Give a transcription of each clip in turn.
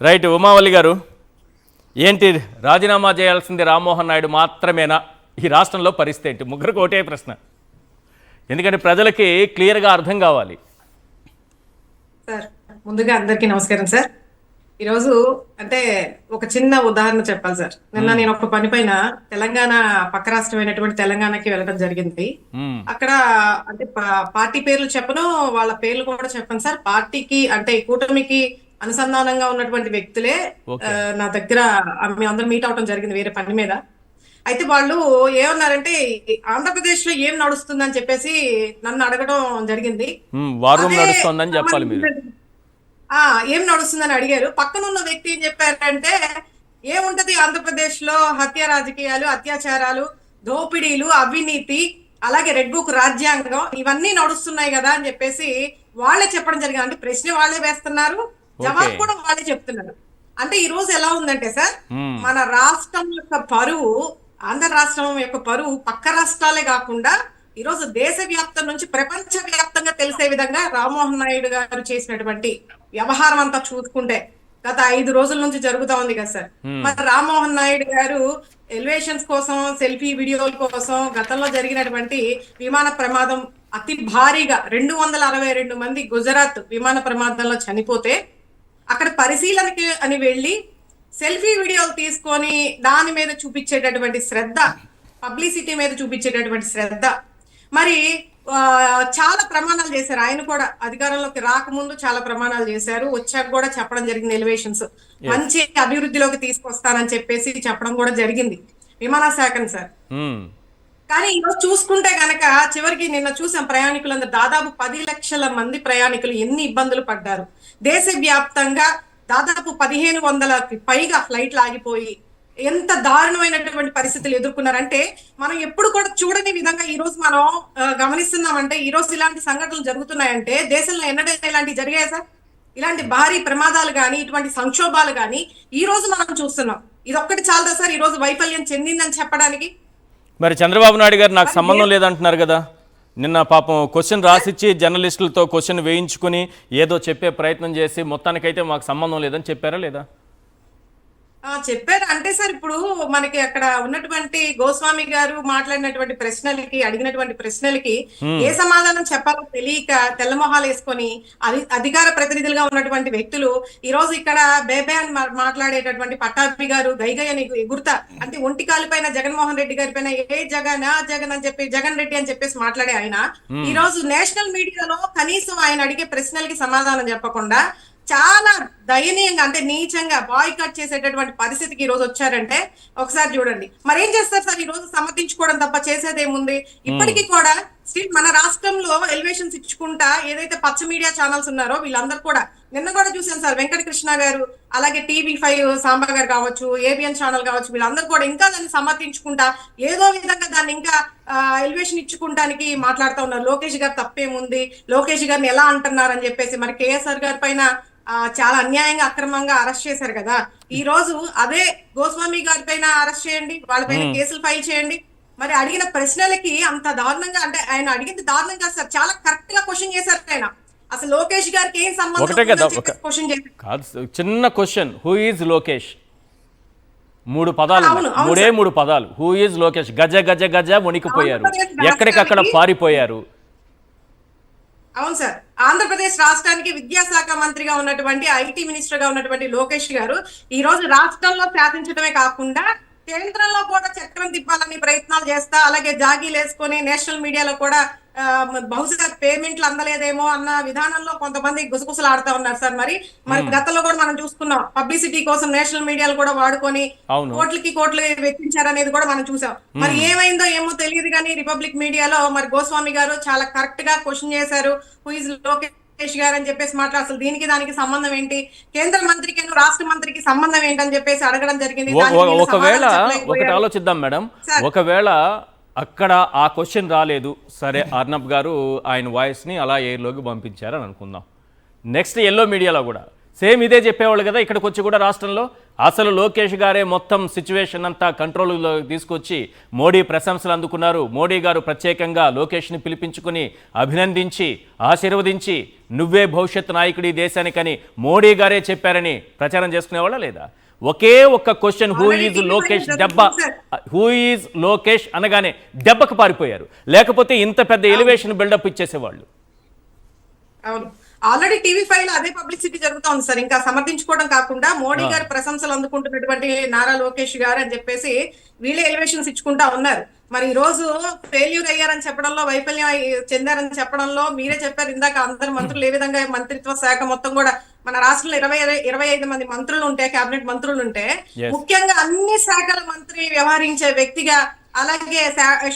Right. ఉమావల్లి గారు, ఏంటి రాజీనామా చేయాల్సింది రామ్మోహన్ నాయుడు మాత్రమేనా? ఈ రాష్ట్రంలో పరిస్థితి ఏంటి? ముగ్గురికి ఒకటే ప్రశ్న, ఎందుకంటే ప్రజలకి క్లియర్గా అర్థం కావాలి. సార్, ముందుగా అందరికీ నమస్కారం సార్. ఈరోజు అంటే ఒక చిన్న ఉదాహరణ చెప్పాలి సార్. నిన్న నేను ఒక పని పైన తెలంగాణ పక్క రాష్ట్రమైనటువంటి తెలంగాణకి వెళ్ళడం జరిగింది. అక్కడ అంటే పార్టీ పేర్లు చెప్పను, వాళ్ళ పేర్లు కూడా చెప్పను సార్. పార్టీకి అంటే ఈ కూటమికి అనుసంధానంగా ఉన్నటువంటి వ్యక్తులే నా దగ్గర మేము అందరం మీట్ అవడం జరిగింది వేరే పని మీద. అయితే వాళ్ళు ఏమన్నారంటే ఆంధ్రప్రదేశ్ లో ఏం నడుస్తుందని చెప్పేసి నన్ను అడగడం జరిగింది. ఏం నడుస్తుందని అడిగారు. పక్కన ఉన్న వ్యక్తి ఏం చెప్పారంటే ఏముంటది ఆంధ్రప్రదేశ్ లో హత్య రాజకీయాలు, అత్యాచారాలు, దోపిడీలు, అవినీతి, అలాగే రెడ్ బుక్ రాజ్యాంగం ఇవన్నీ నడుస్తున్నాయి కదా అని చెప్పేసి వాళ్ళే చెప్పడం జరిగింది. అంటే ప్రశ్న వాళ్ళే వేస్తున్నారు, జవాబు కూడా వాళ్ళే చెప్తున్నారు. అంటే ఈ రోజు ఎలా ఉందంటే సార్, మన రాష్ట్రం యొక్క పరువు, ఆంధ్ర రాష్ట్రం యొక్క పరువు పక్క రాష్ట్రాలే కాకుండా ఈ రోజు దేశ వ్యాప్తం నుంచి ప్రపంచ వ్యాప్తంగా తెలిసే విధంగా రామ్మోహన్ నాయుడు గారు చేసినటువంటి వ్యవహారం అంతా చూసుకుంటే గత 5 రోజుల నుంచి జరుగుతా ఉంది కదా సార్. మరి రామ్మోహన్ నాయుడు గారు ఎలివేషన్స్ కోసం, సెల్ఫీ వీడియోల కోసం గతంలో జరిగినటువంటి విమాన ప్రమాదం అతి భారీగా 262 మంది గుజరాత్ విమాన ప్రమాదంలో చనిపోతే అక్కడ పరిశీలనకి అని వెళ్ళి సెల్ఫీ వీడియోలు తీసుకొని దాని మీద చూపించేటటువంటి శ్రద్ధ, పబ్లిసిటీ మీద చూపించేటటువంటి శ్రద్ధ, మరి చాలా ప్రమాణాలు చేశారు. ఆయన కూడా అధికారంలోకి రాకముందు చాలా ప్రమాణాలు చేశారు, వచ్చాక కూడా చెప్పడం జరిగింది. ఎలివేషన్స్ మంచి అభివృద్ధిలోకి తీసుకొస్తానని చెప్పేసి చెప్పడం కూడా జరిగింది విమానశాఖను సార్. కానీ ఈరోజు చూసుకుంటే గనక చివరికి నిన్న చూసాం ప్రయాణికులందరూ దాదాపు 10 లక్షల మంది ప్రయాణికులు ఎన్ని ఇబ్బందులు పడ్డారు. దేశవ్యాప్తంగా దాదాపు 1500కి పైగా ఫ్లైట్లు ఆగిపోయి ఎంత దారుణమైనటువంటి పరిస్థితులు ఎదుర్కొన్నారంటే మనం ఎప్పుడు కూడా చూడని విధంగా ఈ రోజు మనం గమనిస్తున్నామంటే ఈ రోజు ఇలాంటి సంఘటనలు జరుగుతున్నాయంటే దేశంలో ఎన్నడైనా ఇలాంటివి జరిగాయి సార్? ఇలాంటి భారీ ప్రమాదాలు కానీ ఇటువంటి సంక్షోభాలు కానీ ఈ రోజు మనం చూస్తున్నాం. ఇది ఒక్కటి చాలదా సార్ ఈ రోజు వైఫల్యం చెందిందని చెప్పడానికి? మరి చంద్రబాబు నాయుడు గారు నాకు సంబంధం లేదంటున్నారు కదా. నిన్న పాపం క్వశ్చన్ రాసిచ్చి జర్నలిస్టులతో క్వశ్చన్ వేయించుకుని ఏదో చెప్పే ప్రయత్నం చేసి మొత్తానికైతే మాకు సంబంధం లేదని చెప్పారా లేదా? చెప్పారు. అంటే సార్ ఇప్పుడు మనకి అక్కడ ఉన్నటువంటి గోస్వామి గారు మాట్లాడినటువంటి ప్రశ్నలకి, అడిగినటువంటి ప్రశ్నలకి ఏ సమాధానం చెప్పాలో తెలియక తెల్లమొహాలు వేసుకొని అధికార ప్రతినిధులుగా ఉన్నటువంటి వ్యక్తులు ఈ రోజు ఇక్కడ బేబే అని మాట్లాడేటటువంటి పట్టాభి గారు గైగై అని ఎగురుతా అంటే ఒంటికాలి పైన జగన్మోహన్ రెడ్డి గారి పైన ఏ జగన్ ఆ జగన్ అని చెప్పి జగన్ రెడ్డి అని చెప్పేసి మాట్లాడే ఆయన ఈ రోజు నేషనల్ మీడియాలో కనీసం ఆయన అడిగే ప్రశ్నలకి సమాధానం చెప్పకుండా చాలా దయనీయంగా అంటే నీచంగా బాయ్కాట్ చేసేటటువంటి పరిస్థితికి ఈ రోజు వచ్చారంటే ఒకసారి చూడండి. మరి ఏం చేస్తారు సార్? ఈ రోజు సమర్థించుకోవడం తప్ప చేసేదేముంది? ఇప్పటికీ కూడా స్టిల్ మన రాష్ట్రంలో ఎలివేషన్స్ ఇచ్చుకుంటా ఏదైతే పచ్చ మీడియా ఛానల్స్ ఉన్నారో వీళ్ళందరూ కూడా నిన్న కూడా చూసాను సార్, వెంకట కృష్ణ గారు, అలాగే TV5 సాంబా గారు కావచ్చు, ABN ఛానల్ కావచ్చు, వీళ్ళందరూ కూడా ఇంకా దాన్ని సమర్థించుకుంటా ఏదో విధంగా దాన్ని ఇంకా ఎలివేషన్ ఇచ్చుకుంటానికి మాట్లాడుతూ ఉన్నారు. లోకేష్ గారు తప్పేముంది, లోకేష్ గారిని ఎలా అంటున్నారు అని చెప్పేసి. మరి కేఎస్ఆర్ గారి పైన చాలా అన్యాయంగా అక్రమంగా అరెస్ట్ చేశారు కదా. ఈ రోజు అదే గోస్వామి గారి పైన అరెస్ట్ చేయండి, వాళ్ళపైన కేసులు ఫైల్ చేయండి. మరి అడిగిన ప్రశ్నలకి అంత దారుణంగా అంటే ఆయన అడిగింది దారుణం కాదు సార్, చాలా కరెక్ట్ గా క్వశ్చన్ చేశారు ఆయన. అసలు లోకేష్ గారికి ఏం సంబంధం క్వశ్చన్ చేశారు. చిన్న క్వశ్చన్, హూ ఈజ్ లోకేష్? 3 పదాలు, మూడు పదాలు. Who is Lokesh? గజ గజ గజ వణికిపోయారు, ఎక్కడికక్కడ పారిపోయారు. అవును సార్, ఆంధ్రప్రదేశ్ రాష్ట్రానికి విద్యాశాఖ మంత్రిగా ఉన్నటువంటి, IT మినిస్టర్ గా ఉన్నటువంటి లోకేష్ గారు ఈ రోజు రాష్ట్రంలో శాసించడమే కాకుండా కేంద్రంలో కూడా చక్రం తిప్పాలని ప్రయత్నాలు చేస్తా, అలాగే జాగీలు వేసుకొని నేషనల్ మీడియాలో కూడా బహుశా పేమెంట్లు అందలేదేమో అన్న విధానంలో కొంతమంది గుసగుసలు ఆడుతా ఉన్నారు సార్. మరి గతంలో కూడా మనం చూసుకున్నాం, పబ్లిసిటీ కోసం నేషనల్ మీడియాలు కూడా వాడుకొని కోట్లు వెచ్చించారనేది కూడా మనం చూసాం. మరి ఏమైందో ఏమో తెలియదు కానీ రిపబ్లిక్ మీడియాలో మరి గోస్వామి గారు చాలా కరెక్ట్ గా క్వశ్చన్ చేశారు, హూ ఇస్ లోకేష్ గారు అని చెప్పేసి మాట్లాడు. అసలు దీనికి దానికి సంబంధం ఏంటి, కేంద్ర మంత్రికి రాష్ట్ర మంత్రికి సంబంధం ఏంటని చెప్పేసి అడగడం జరిగింది. ఒకవేళ ఒకటి ఆలోచిద్దాం మేడం, ఒకవేళ అక్కడ ఆ క్వశ్చన్ రాలేదు సరే, అర్నబ్ గారు ఆయన వాయిస్ని అలా ఎయిర్లోకి పంపించారని అనుకుందాం. నెక్స్ట్ ఎల్లో మీడియాలో కూడా సేమ్ ఇదే చెప్పేవాళ్ళు కదా ఇక్కడికి వచ్చి కూడా రాష్ట్రంలో. అసలు లోకేష్ గారే మొత్తం సిచ్యువేషన్ అంతా కంట్రోల్లో తీసుకొచ్చి మోడీ ప్రశంసలు అందుకున్నారు. మోడీ గారు ప్రత్యేకంగా లోకేష్ని పిలిపించుకుని అభినందించి ఆశీర్వదించి నువ్వే భవిష్యత్ నాయకుడి దేశానికని మోడీ గారే చెప్పారని ప్రచారం చేసుకునేవాళ్ళ లేదా? ఒకే ఒక్క క్వశ్చన్, హూ ఈజ్ లోకేష్ దెబ్బ, హూ ఈజ్ లోకేష్ అనగానే దెబ్బకు పారిపోయారు. లేకపోతే ఇంత పెద్ద ఎలివేషన్ బిల్డప్ ఇచ్చేసేవాళ్ళు. అవును, ఆల్రెడీ టీవీ5 లో అదే పబ్లిసిటీ జరుగుతా ఉంది సార్. ఇంకా సమర్థించుకోవడం కాకుండా మోడీ గారి ప్రశంసలు అందుకుంటున్నటువంటి నారా లోకేష్ గారు అని చెప్పేసి వీళ్ళే ఎలివేషన్స్ ఇచ్చుకుంటా ఉన్నారు. మరి ఈ రోజు ఫెయిల్యూర్ అయ్యారని చెప్పడంలో, వైఫల్యం చెందారని చెప్పడంలో మీరే చెప్పారు ఇందాక అందరు మంత్రులు ఏ విధంగా మంత్రిత్వ శాఖ మొత్తం కూడా మన రాష్ట్రంలో 25 మంది మంత్రులు ఉంటే, కేబినెట్ మంత్రులు ఉంటే, ముఖ్యంగా అన్ని శాఖల మంత్రి వ్యవహరించే వ్యక్తిగా, అలాగే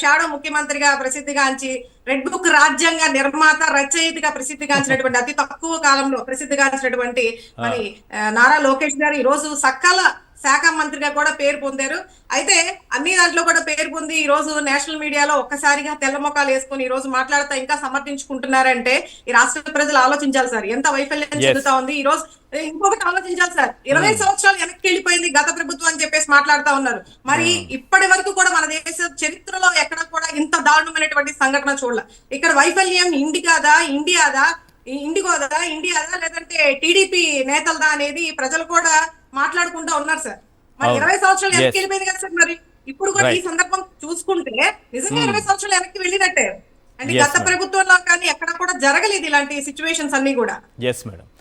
షాడో ముఖ్యమంత్రిగా ప్రసిద్ధిగాంచి, రెడ్ బుక్ రాజ్యాంగ నిర్మాత రచయితగా ప్రసిద్ధిగాంచినటువంటి, అతి తక్కువ కాలంలో ప్రసిద్ధిగాంచినటువంటి మరి నారా లోకేష్ గారు ఈ రోజు సకల శాఖ మంత్రిగా కూడా పేరు పొందారు. అయితే అన్ని దాంట్లో కూడా పేరు పొంది ఈ రోజు నేషనల్ మీడియాలో ఒక్కసారిగా తెల్ల మొఖాలు వేసుకుని ఈ రోజు మాట్లాడుతూ ఇంకా సమర్థించుకుంటున్నారంటే ఈ రాష్ట్ర ప్రజలు ఆలోచించాలి సార్, ఎంత వైఫల్యం చెందుతా ఉంది. ఈ రోజు ఇంకొకటి ఆలోచించాలి సార్, 20 సంవత్సరాలు వెనక్కి వెళ్ళిపోయింది గత ప్రభుత్వం అని చెప్పేసి మాట్లాడుతా ఉన్నారు. మరి ఇప్పటి వరకు కూడా మన దేశ చరిత్రలో ఎక్కడ కూడా ఇంత దారుణమైనటువంటి సంఘటన చూడాల. ఇక్కడ వైఫల్యం ఇండియాదా లేదంటే టీడీపీ నేతలదా అనేది ప్రజలు కూడా మాట్లాడుకుంటా ఉన్నారు సార్. మరి 20 సంవత్సరాలు వెనక్కి వెళ్ళిపోయింది కదా సార్. మరి ఇప్పుడు కూడా ఈ సందర్భం చూసుకుంటే నిజంగా 20 సంవత్సరాలు వెనక్కి వెళ్ళినట్టే. అంటే గత ప్రభుత్వంలో కానీ ఎక్కడ కూడా జరగలేదు ఇలాంటి సిచ్యువేషన్స్ అన్ని కూడా. Yes madam.